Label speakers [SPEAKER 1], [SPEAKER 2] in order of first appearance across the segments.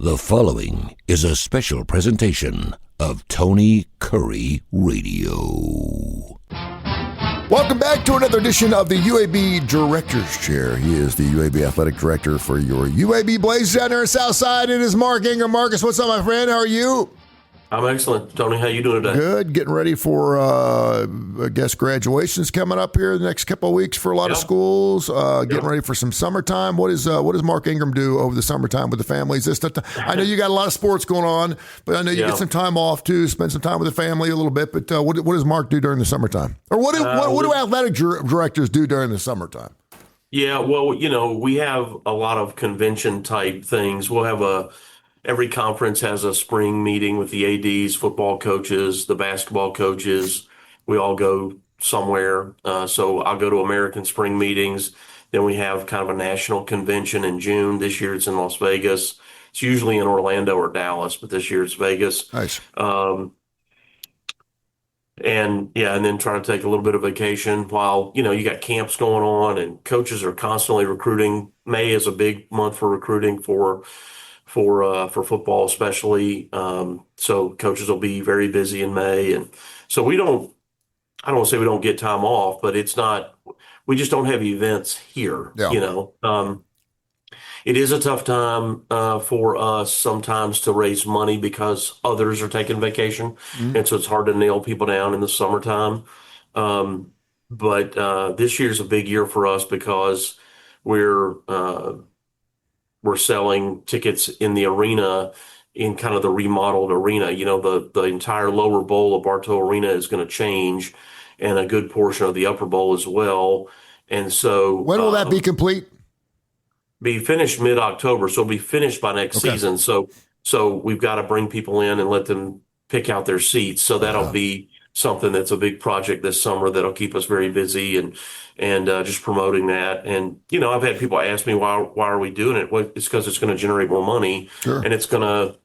[SPEAKER 1] The following is a special presentation of Tony Kurre Radio.
[SPEAKER 2] Welcome back to another edition of the UAB Director's Chair. He is the UAB Athletic Director for your UAB Blazers down there in Southside. It is Mark Ingram. Marcus, what's up, my friend? How are you?
[SPEAKER 3] I'm excellent. Tony, how you doing today?
[SPEAKER 2] Good. Getting ready for, I guess, graduations coming up here the next couple of weeks for a lot of schools. Getting ready for some summertime. What does Mark Ingram do over the summertime with the families? I know you got a lot of sports going on, but I know you get some time off too, spend some time with the family a little bit. But what does Mark do during the summertime? Or what do athletic directors do during the summertime?
[SPEAKER 3] Yeah, well, we have a lot of convention type things. We'll have every conference has a spring meeting with the ADs, football coaches, the basketball coaches. We all go somewhere. So I'll go to American Spring meetings. Then we have kind of a national convention in June. This year it's in Las Vegas. It's usually in Orlando or Dallas, but this year it's Vegas.
[SPEAKER 2] Nice.
[SPEAKER 3] And then try to take a little bit of vacation while, you got camps going on and coaches are constantly recruiting. May is a big month for recruiting for football, especially. So coaches will be very busy in May. And so I don't want to say we don't get time off, but we just don't have events here, It is a tough time for us sometimes to raise money because others are taking vacation. Mm-hmm. And so it's hard to nail people down in the summertime. But this year's a big year for us because we're selling tickets in the arena, in kind of the remodeled arena. The entire lower bowl of Bartow Arena is going to change, and a good portion of the upper bowl as well. And so
[SPEAKER 2] when will that be complete?
[SPEAKER 3] Be finished mid-October, so it'll be finished by next season. So we've got to bring people in and let them pick out their seats. So that'll be something that's a big project this summer that'll keep us very busy and just promoting that. And, I've had people ask me, why are we doing it? Well, it's because it's going to generate more money. Sure. And it's going to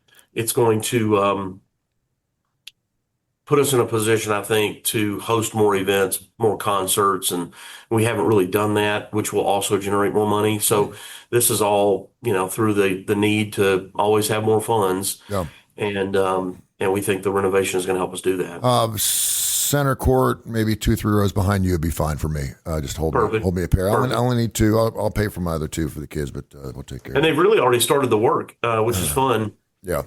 [SPEAKER 3] put us in a position, I think, to host more events, more concerts. And we haven't really done that, which will also generate more money. So this is all, through the need to always have more funds. Yeah. And we think the renovation is going to help us do that.
[SPEAKER 2] Center court, maybe 2-3 rows behind you would be fine for me. Just hold me a pair. I only need 2. I'll pay for my other 2 for the kids, but we'll take care.
[SPEAKER 3] And they've really already started the work, which is fun.
[SPEAKER 2] Yeah.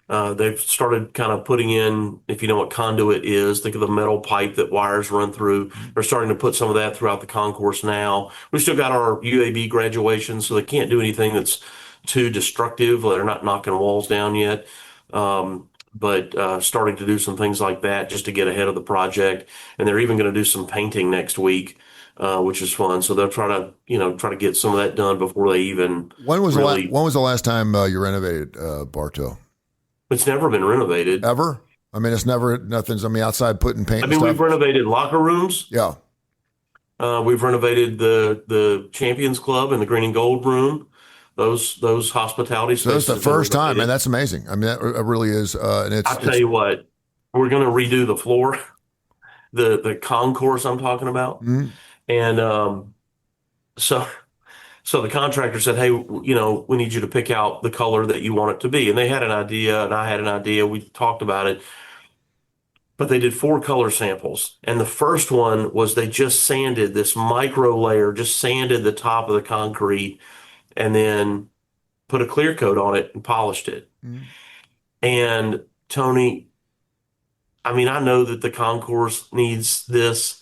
[SPEAKER 3] They've started kind of putting in, if you know what conduit is, think of the metal pipe that wires run through. They're starting to put some of that throughout the concourse now. We've still got our UAB graduation, so they can't do anything that's too destructive. They're not knocking walls down yet. But starting to do some things like that just to get ahead of the project. And they're even going to do some painting next week, which is fun. So they'll try to get some of that done before they even.
[SPEAKER 2] When was the last time you renovated Bartow?
[SPEAKER 3] It's never been renovated.
[SPEAKER 2] Ever? I mean, nothing's outside putting paint.
[SPEAKER 3] We've renovated locker rooms.
[SPEAKER 2] Yeah.
[SPEAKER 3] We've renovated the Champions Club and the Green and Gold room. Those hospitality spaces.
[SPEAKER 2] So that's the first time, man. That's amazing. I mean, that really is. And
[SPEAKER 3] I'll tell you what, we're going to redo the floor, the concourse I'm talking about. Mm-hmm. And so the contractor said, hey, we need you to pick out the color that you want it to be. And they had an idea, and I had an idea. We talked about it. But they did 4 color samples. And the first one was they just sanded this micro layer, just sanded the top of the concrete, and then put a clear coat on it and polished it. Mm-hmm. And Tony, I know that the concourse needs this.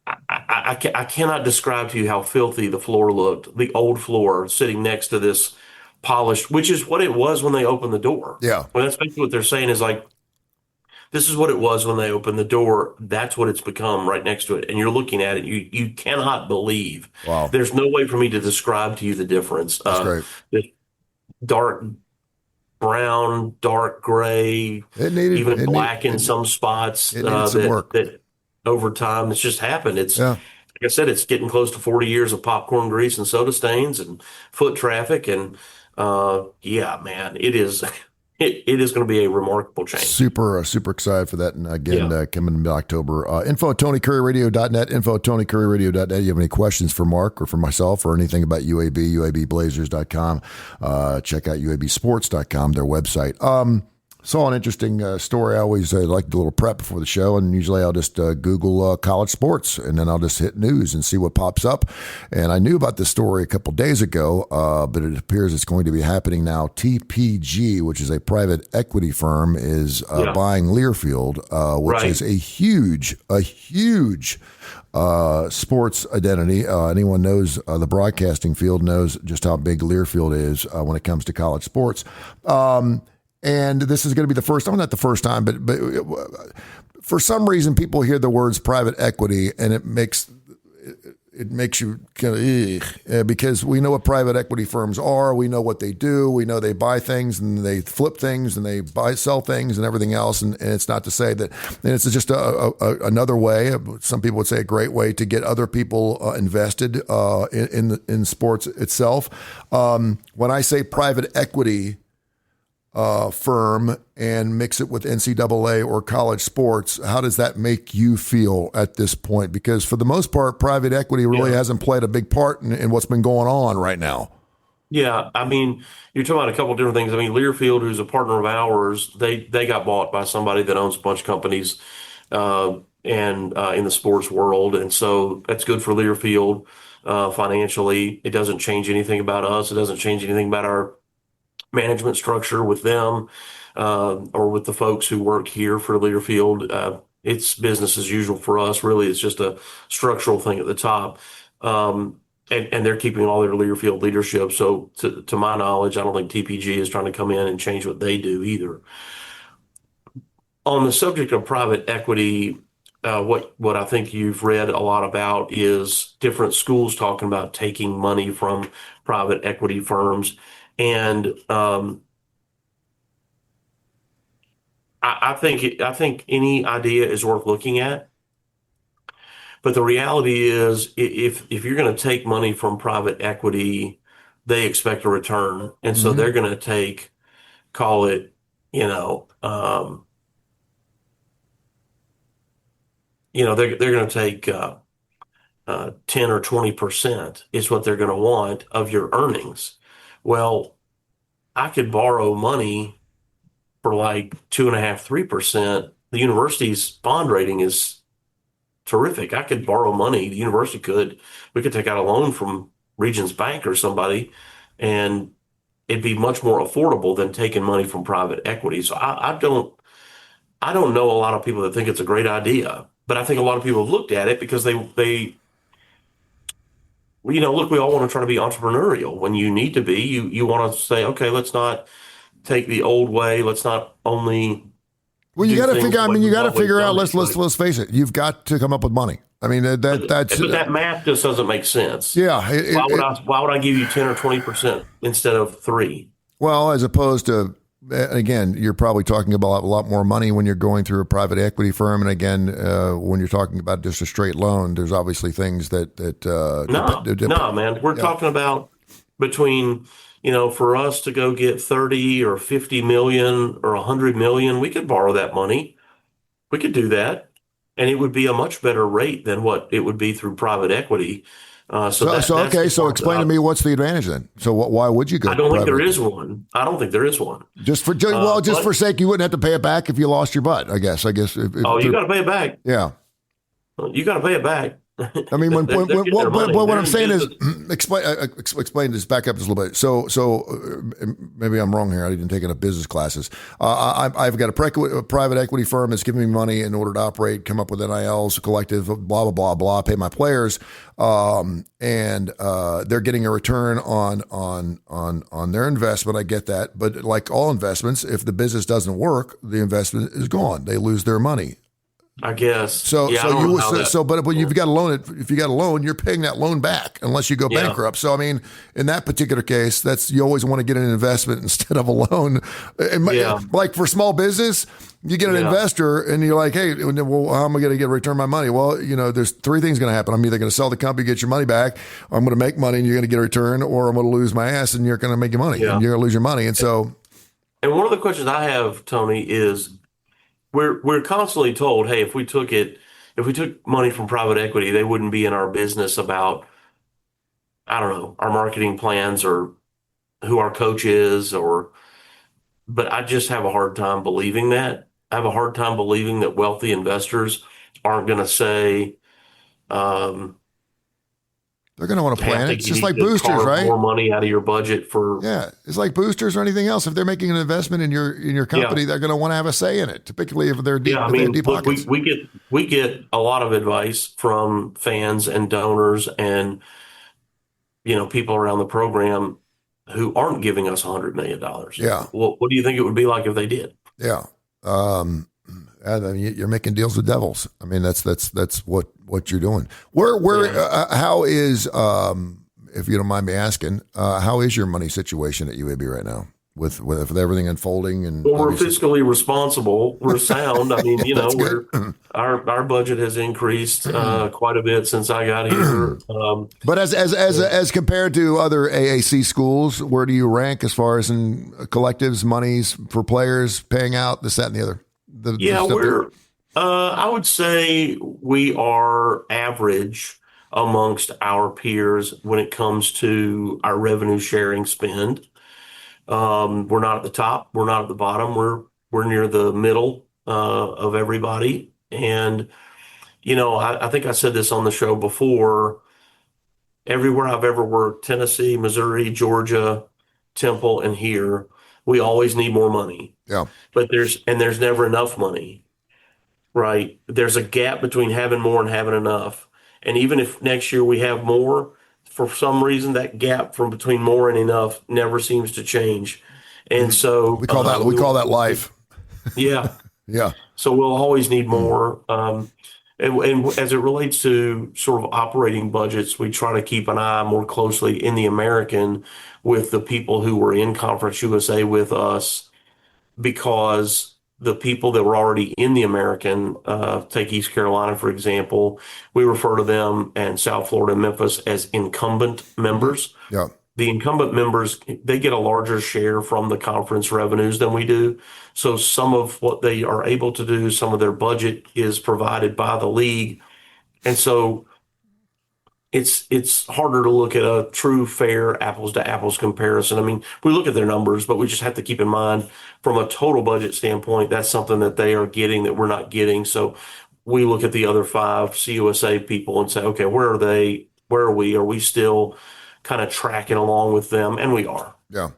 [SPEAKER 3] I cannot describe to you how filthy the floor looked, the old floor sitting next to this polished, which is what it was when they opened the door.
[SPEAKER 2] Yeah.
[SPEAKER 3] Well, that's basically what they're saying is like, this is what it was when they opened the door. That's what it's become right next to it. And you're looking at it. You cannot believe.
[SPEAKER 2] Wow.
[SPEAKER 3] There's no way for me to describe to you the difference.
[SPEAKER 2] That's great.
[SPEAKER 3] The dark brown, dark gray, even black in some spots.
[SPEAKER 2] It needed some work.
[SPEAKER 3] That over time, it's just happened. It's like I said, it's getting close to 40 years of popcorn grease and soda stains and foot traffic. And man, it is. it is going to be a remarkable change.
[SPEAKER 2] Super excited for that. And again, coming in October. Info at TonyCurryRadio.net, info at TonyCurryRadio.net. You have any questions for Mark or for myself or anything about UAB, UABblazers.com. Check out UABsports.com, their website. Saw an interesting story. I always like to do a little prep before the show, and usually I'll just Google college sports, and then I'll just hit news and see what pops up. And I knew about this story a couple days ago, but it appears it's going to be happening now. TPG, which is a private equity firm, is buying Learfield, which is a huge sports identity. Anyone knows the broadcasting field knows just how big Learfield is when it comes to college sports. And this is going to be the first time, not the first time, but for some reason people hear the words private equity and it makes you kind of, because we know what private equity firms are. We know what they do. We know they buy things and they flip things and they sell things and everything else. And it's not to say that, and it's just another way, some people would say a great way to get other people invested in sports itself. When I say private equity firm and mix it with NCAA or college sports, how does that make you feel at this point? Because for the most part, private equity really hasn't played a big part in what's been going on right now.
[SPEAKER 3] Yeah, I mean, you're talking about a couple of different things. I mean, Learfield, who's a partner of ours, they got bought by somebody that owns a bunch of companies and in the sports world, and so that's good for Learfield financially. It doesn't change anything about us. It doesn't change anything about our management structure with them or with the folks who work here for Learfield. It's business as usual for us. Really, it's just a structural thing at the top. And they're keeping all their Learfield leadership. So to my knowledge, I don't think TPG is trying to come in and change what they do either. On the subject of private equity, what I think you've read a lot about is different schools talking about taking money from private equity firms. And I think any idea is worth looking at. But the reality is, if you're going to take money from private equity, they expect a return, and so they're going to take, call it, they're going to take 10 or 20% is what they're going to want of your earnings. Well, I could borrow money for like 2.5%, 3%. The university's bond rating is terrific. I could borrow money. The university could. We could take out a loan from Regions Bank or somebody, and it'd be much more affordable than taking money from private equity. So I don't know a lot of people that think it's a great idea, but I think a lot of people have looked at it because they look, we all want to try to be entrepreneurial. When you need to be, you want to say, okay, let's not take the old way. Let's not only.
[SPEAKER 2] Well, you got to figure. I mean, you got to figure out. Let's face it. You've got to come up with money. I mean, that's.
[SPEAKER 3] But that math just doesn't make sense.
[SPEAKER 2] Yeah.
[SPEAKER 3] Why would I give you 10 or 20% instead of 3?
[SPEAKER 2] Well, as opposed to. Again, you're probably talking about a lot more money when you're going through a private equity firm, and again, when you're talking about just a straight loan, there's obviously things that.
[SPEAKER 3] No, man, we're talking about between for us to go get 30 or 50 million or 100 million, we could borrow that money. We could do that, and it would be a much better rate than what it would be through private equity. So explain to me what's the advantage then. So why would you go?
[SPEAKER 2] I don't think there
[SPEAKER 3] is one. Just
[SPEAKER 2] for sake, you wouldn't have to pay it back if you lost your butt. I guess.
[SPEAKER 3] You got to pay it back.
[SPEAKER 2] Yeah,
[SPEAKER 3] you got to pay it back.
[SPEAKER 2] I mean, what I'm saying is, explain this back up just a little bit. So maybe I'm wrong here. I didn't take enough business classes. I've got a private equity firm that's giving me money in order to operate, come up with NILs, collective, blah, blah, blah, blah, pay my players. And they're getting a return on their investment. I get that. But like all investments, if the business doesn't work, the investment is gone. They lose their money.
[SPEAKER 3] I guess.
[SPEAKER 2] But you've got a loan. If you got a loan, you're paying that loan back unless you go bankrupt. So I mean, in that particular case, you always want to get an investment instead of a loan. Like for small business, you get an investor and you're like, hey, well, how am I going to get return my money? Well, there's 3 things going to happen. I'm either going to sell the company, get your money back, or I'm going to make money and you're going to get a return, or I'm going to lose my ass and you're going to make your money and you're going to lose your money. And so.
[SPEAKER 3] And one of the questions I have, Tony, is we're constantly told, hey, if we took money from private equity, they wouldn't be in our business about, I don't know, our marketing plans or who our coach is, but I just have a hard time believing that. I have a hard time believing that wealthy investors aren't going to say, um,
[SPEAKER 2] They're going to want to
[SPEAKER 3] hey, I
[SPEAKER 2] plan it.
[SPEAKER 3] think
[SPEAKER 2] It's
[SPEAKER 3] you
[SPEAKER 2] just
[SPEAKER 3] need
[SPEAKER 2] like
[SPEAKER 3] to
[SPEAKER 2] boosters,
[SPEAKER 3] carve
[SPEAKER 2] right?
[SPEAKER 3] more money out of your budget for,
[SPEAKER 2] Yeah, it's like boosters or anything else. If they're making an investment in your company,
[SPEAKER 3] yeah.
[SPEAKER 2] they're going to want to have a say in it. Typically, if they're deep,
[SPEAKER 3] Yeah, I
[SPEAKER 2] if they have
[SPEAKER 3] mean,
[SPEAKER 2] deep
[SPEAKER 3] look,
[SPEAKER 2] pockets.
[SPEAKER 3] we get a lot of advice from fans and donors and people around the program who aren't giving us $100 million.
[SPEAKER 2] Yeah,
[SPEAKER 3] What do you think it would be like if they did?
[SPEAKER 2] yeah. And then you're making deals with devils. I mean, that's what you're doing. How is if you don't mind me asking, how is your money situation at UAB right now with everything unfolding? And
[SPEAKER 3] Well, we're fiscally responsible. We're sound. I mean,
[SPEAKER 2] that's good.
[SPEAKER 3] our budget has increased quite a bit since I got here.
[SPEAKER 2] But as compared to other AAC schools, where do you rank as far as in collectives, monies for players, paying out, this, that, and the other?
[SPEAKER 3] I would say we are average amongst our peers when it comes to our revenue sharing spend. We're not at the top. We're not at the bottom. We're near the middle of everybody. And I think I said this on the show before. Everywhere I've ever worked, Tennessee, Missouri, Georgia, Temple, and here, we always need more money.
[SPEAKER 2] Yeah.
[SPEAKER 3] But there's never enough money, right? There's a gap between having more and having enough. And even if next year we have more, for some reason, that gap from between more and enough never seems to change. And so
[SPEAKER 2] we call that life.
[SPEAKER 3] Yeah.
[SPEAKER 2] Yeah.
[SPEAKER 3] So we'll always need more. And as it relates to sort of operating budgets, we try to keep an eye more closely in the American with the people who were in Conference USA with us, because the people that were already in the American, take East Carolina, for example, we refer to them and South Florida and Memphis as incumbent members.
[SPEAKER 2] Yeah.
[SPEAKER 3] The incumbent members, they get a larger share from the conference revenues than we do. So some of what they are able to do, some of their budget is provided by the league. And so it's harder to look at a true fair apples to apples comparison. I mean, we look at their numbers, but we just have to keep in mind from a total budget standpoint, that's something that they are getting that we're not getting. So we look at the other 5 CUSA people and say, okay, where are they? Where are we? Are we still kind of tracking along with them? And we are.
[SPEAKER 2] Yeah.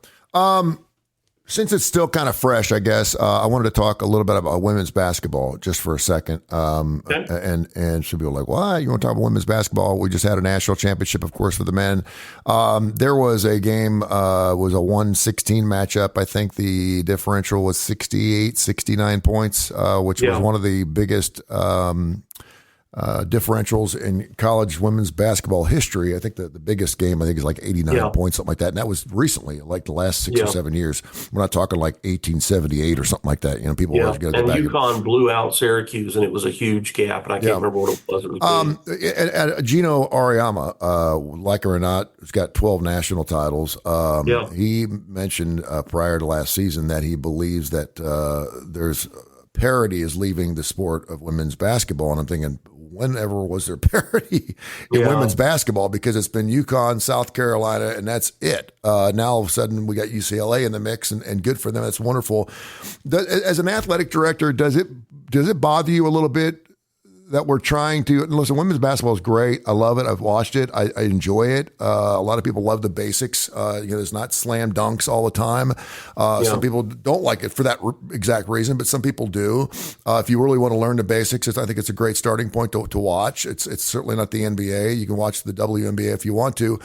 [SPEAKER 2] Since it's still kind of fresh, I guess, I wanted to talk a little bit about women's basketball just for a second.
[SPEAKER 3] Okay.
[SPEAKER 2] And some people are like, why? You want to talk about women's basketball? We just had a national championship, of course, for the men. There was a game, was a 1-16 matchup. I think the differential was 68, 69 points, which was one of the biggest differentials in college women's basketball history. I think the biggest game, I think, is like 89 points, something like that. And that was recently, like the last 6 or 7 years. We're not talking like 1878 or something like that. People always got to go back.
[SPEAKER 3] And UConn blew out Syracuse, and it was a huge gap, and I can't remember what it was. It was
[SPEAKER 2] Gino Auriemma, like her or not, has got 12 national titles. He mentioned prior to last season that he believes that there's parity is leaving the sport of women's basketball. And I'm thinking, whenever was there parity in women's basketball? Because it's been UConn, South Carolina, and that's it. Now all of a sudden we got UCLA in the mix, and good for them. That's wonderful. As an athletic director, does it bother you a little bit that we're trying to listen? Women's basketball is great. I love it. I've watched it. I enjoy it. A lot of people love the basics. There's not slam dunks all the time. Some people don't like it for that exact reason, but some people do. If you really want to learn the basics, I think it's a great starting point to watch. It's certainly not the NBA. You can watch the WNBA if you want to.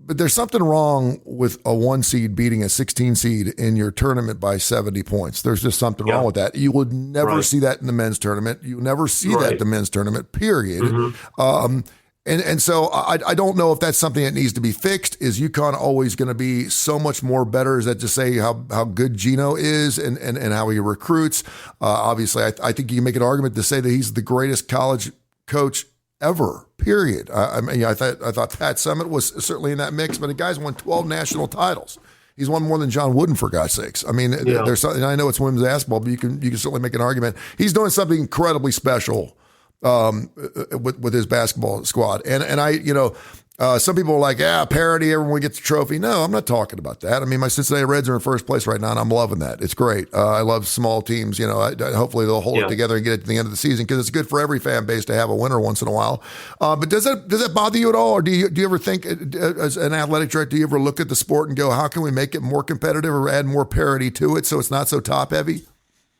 [SPEAKER 2] But there's something wrong with a 1 seed beating a 16 seed in your tournament by 70 points. There's just something wrong with that. You would never see that in the men's tournament. You never see that in the men's tournament, period. And so I don't know if that's something that needs to be fixed. Is UConn always going to be so much more better? Is that to say how good Gino is and how he recruits? Obviously, I think you can make an argument to say that he's the greatest college coach ever, period. I thought Pat Summitt was certainly in that mix, but the guy's won 12 national titles. He's won more than John Wooden, for God's sakes. I mean, there's something, I know it's women's basketball, but you can certainly make an argument. He's doing something incredibly special with his basketball squad. And I, some people are like, parity, everyone gets a trophy. No, I'm not talking about that. I mean, my Cincinnati Reds are in first place right now, and I'm loving that. It's great. I love small teams. Hopefully they'll hold it together and get it to the end of the season, because it's good for every fan base to have a winner once in a while. But does that bother you at all? Or do you ever think, as an athletic director, do you ever look at the sport and go, how can we make it more competitive or add more parity to it so it's not so top heavy?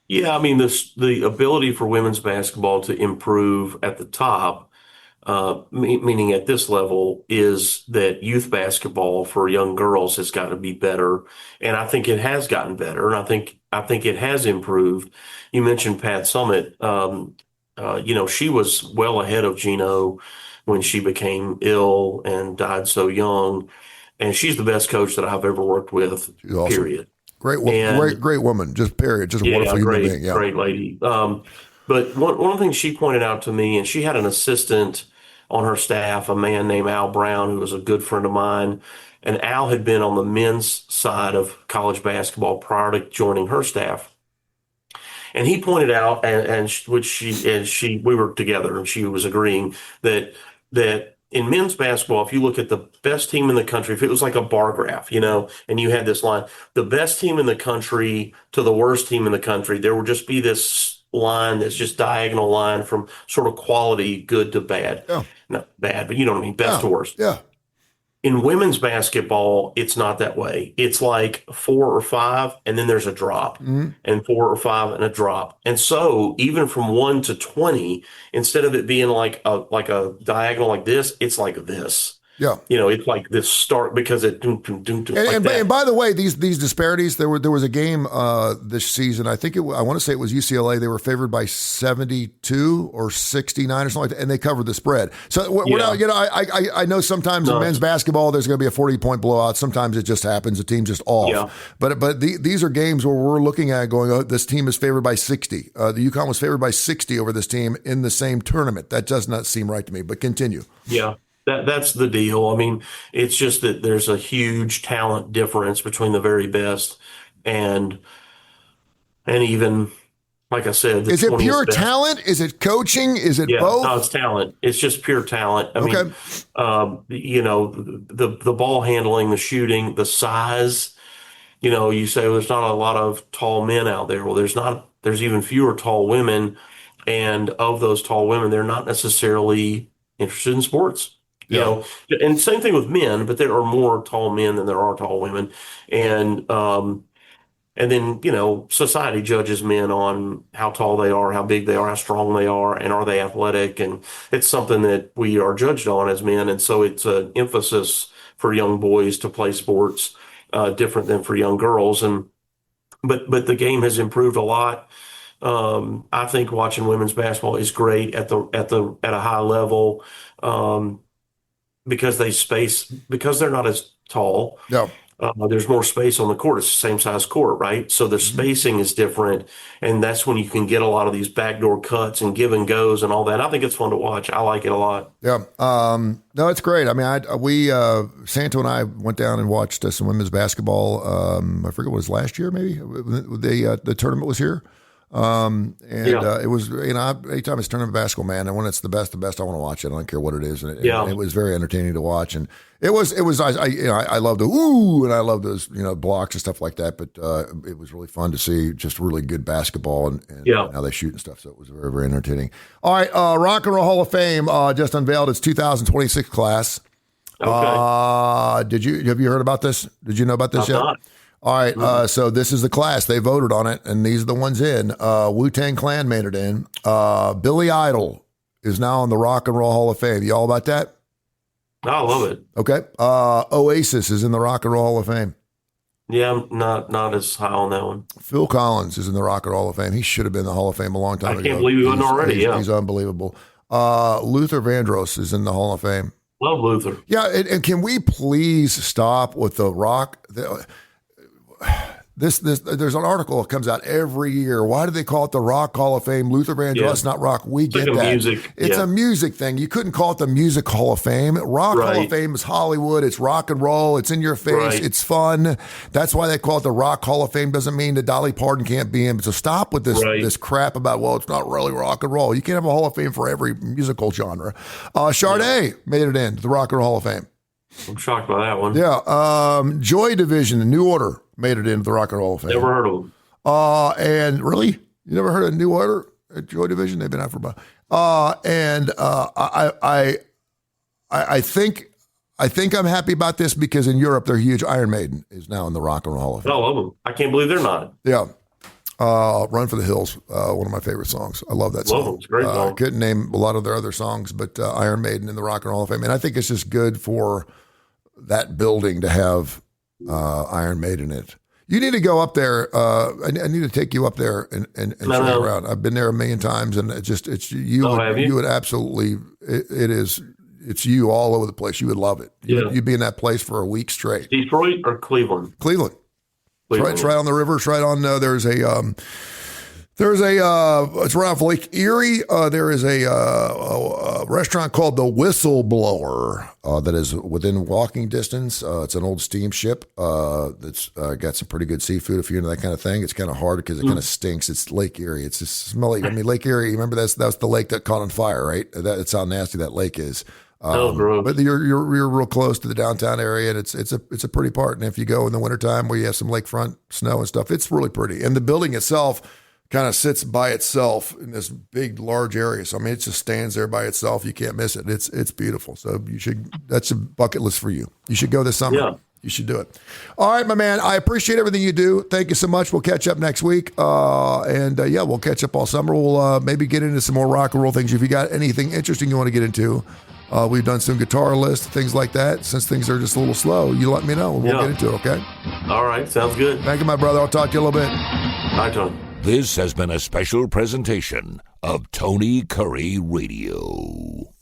[SPEAKER 3] Yeah, I mean, the ability for women's basketball to improve at the top, meaning at this level, is that youth basketball for young girls has got to be better, and I think it has gotten better, and I think it has improved. You mentioned Pat Summitt. She was well ahead of Gino when she became ill and died so young, and she's the best coach that I've ever worked with. She's awesome. Period.
[SPEAKER 2] Great woman. Just period. Just a wonderful human being. Yeah,
[SPEAKER 3] great lady. But one of the things she pointed out to me, and she had an assistant on her staff, a man named Al Brown, who was a good friend of mine. And Al had been on the men's side of college basketball prior to joining her staff. And he pointed out, we were together, and she was agreeing that in men's basketball, if you look at the best team in the country, if it was like a bar graph, and you had this line, the best team in the country to the worst team in the country, there would just be this line that's just diagonal line from sort of quality good to bad. Yeah. Not bad, but you know what I mean, best to worst.
[SPEAKER 2] Yeah.
[SPEAKER 3] In women's basketball, it's not that way. It's like 4 or 5, and then there's a drop, and 4 or 5 and a drop. And so even from 1 to 20, instead of it being like a diagonal like this, it's like this.
[SPEAKER 2] Yeah.
[SPEAKER 3] It's like this start, because it
[SPEAKER 2] and by the way, these disparities, there was a game this season. I want to say it was UCLA. They were favored by 72 or 69 or something like that, and they covered the spread. So we're not, I know sometimes in men's basketball there's going to be a 40-point blowout. Sometimes it just happens. The team's just off. Yeah. But these are games where we're looking at going, oh, this team is favored by 60. The UConn was favored by 60 over this team in the same tournament. That does not seem right to me. But continue.
[SPEAKER 3] Yeah. That's the deal. I mean, it's just that there's a huge talent difference between the very best and even, like I said,
[SPEAKER 2] is it pure talent? Is it coaching? Is it both?
[SPEAKER 3] No, it's talent. It's just pure talent. I mean, the ball handling, the shooting, the size. You say, well, there's not a lot of tall men out there. Well, there's even fewer tall women, and of those tall women, they're not necessarily interested in sports. And same thing with men, but there are more tall men than there are tall women. And then, society judges men on how tall they are, how big they are, how strong they are, and are they athletic? And it's something that we are judged on as men. And so it's an emphasis for young boys to play sports different than for young girls. But the game has improved a lot. I think watching women's basketball is great at a high level. Because they're not as tall.
[SPEAKER 2] No.
[SPEAKER 3] There's more space on the court. It's the same size court, right? So the spacing is different, and that's when you can get a lot of these backdoor cuts and give and goes and all that. I think it's fun to watch. I like it a lot.
[SPEAKER 2] Yeah. No, it's great. I mean, Santo and I went down and watched some women's basketball. I forget what it was last year, maybe the tournament was here. It was, anytime it's tournament basketball, man, and when it's the best, I want to watch it. I don't care what it is. And it was very entertaining to watch. And it was, I love the ooh, and I love those, blocks and stuff like that. But, it was really fun to see just really good basketball and how they shoot and stuff. So it was very, very entertaining. All right. Rock and Roll Hall of Fame, just unveiled its 2026 class. Okay. Have you heard about this? Did you know about this yet? Not. All right, so this is the class. They voted on it, and these are the ones in. Wu-Tang Clan made it in. Billy Idol is now in the Rock and Roll Hall of Fame. You all about that?
[SPEAKER 3] I love it.
[SPEAKER 2] Okay. Oasis is in the Rock and Roll Hall of Fame.
[SPEAKER 3] Yeah, I'm not as high on that one.
[SPEAKER 2] Phil Collins is in the Rock and Roll Hall of Fame. He should have been in the Hall of Fame a long time ago.
[SPEAKER 3] I can't believe he wasn't already,
[SPEAKER 2] He's unbelievable. Luther Vandross is in the Hall of Fame.
[SPEAKER 3] Love Luther.
[SPEAKER 2] Yeah, and can we please stop with the rock? There's an article that comes out every year. Why do they call it the Rock Hall of Fame? Luther Vandross, not rock. We get
[SPEAKER 3] like
[SPEAKER 2] that.
[SPEAKER 3] Music.
[SPEAKER 2] It's a music thing. You couldn't call it the Music Hall of Fame. Rock Hall of Fame is Hollywood. It's rock and roll. It's in your face. It's fun. That's why they call it the Rock Hall of Fame. Doesn't mean that Dolly Parton can't be in. So stop with this crap about, well, it's not really rock and roll. You can't have a Hall of Fame for every musical genre. Sade made it into the Rock and Roll Hall of Fame.
[SPEAKER 3] I'm shocked by that one.
[SPEAKER 2] Yeah. Joy Division, the New Order, made it into the Rock and Roll Hall of Fame.
[SPEAKER 3] Never heard of them.
[SPEAKER 2] And really, you never heard of New Order at Joy Division? They've been out for a while. I think I'm happy about this because in Europe they're huge. Iron Maiden is now in the Rock and Roll Hall of Fame.
[SPEAKER 3] I love them. I can't believe they're not.
[SPEAKER 2] Yeah. Run for the Hills, one of my favorite songs. I love that song.
[SPEAKER 3] Love them. It's a great song.
[SPEAKER 2] I couldn't name a lot of their other songs, but Iron Maiden in the Rock and Roll Hall of Fame. And I think it's just good for that building to have Iron Maiden in it. You need to go up there. I need to take you up there and show you around. I've been there a million times, and it's you. You would absolutely. It's you all over the place. You would love it. You'd be in that place for a week straight.
[SPEAKER 3] Detroit or Cleveland?
[SPEAKER 2] Cleveland. It's right on the river. It's right on. It's right off Lake Erie. There is a restaurant called the Whistleblower that is within walking distance. It's an old steamship that's got some pretty good seafood if you're into that kind of thing. It's kind of hard because it kind of stinks. It's Lake Erie. It's just smelly. I mean, Lake Erie. Remember that's the lake that caught on fire, right? That's how nasty that lake is. But you're real close to the downtown area, and it's a pretty part. And if you go in the wintertime where you have some lakefront snow and stuff, it's really pretty. And the building itself kind of sits by itself in this big, large area. So I mean, it just stands there by itself. You can't miss it. It's beautiful. So that's a bucket list for you. You should go this summer. Yeah. You should do it. All right, my man. I appreciate everything you do. Thank you so much. We'll catch up next week. We'll catch up all summer. We'll maybe get into some more rock and roll things. If you got anything interesting you want to get into, we've done some guitar lists, things like that. Since things are just a little slow, you let me know and we'll get into it, okay?
[SPEAKER 3] All right. Sounds good.
[SPEAKER 2] Thank you, my brother. I'll talk to you a little bit.
[SPEAKER 3] Bye, Tony.
[SPEAKER 1] This has been a special presentation of Tony Curry Radio.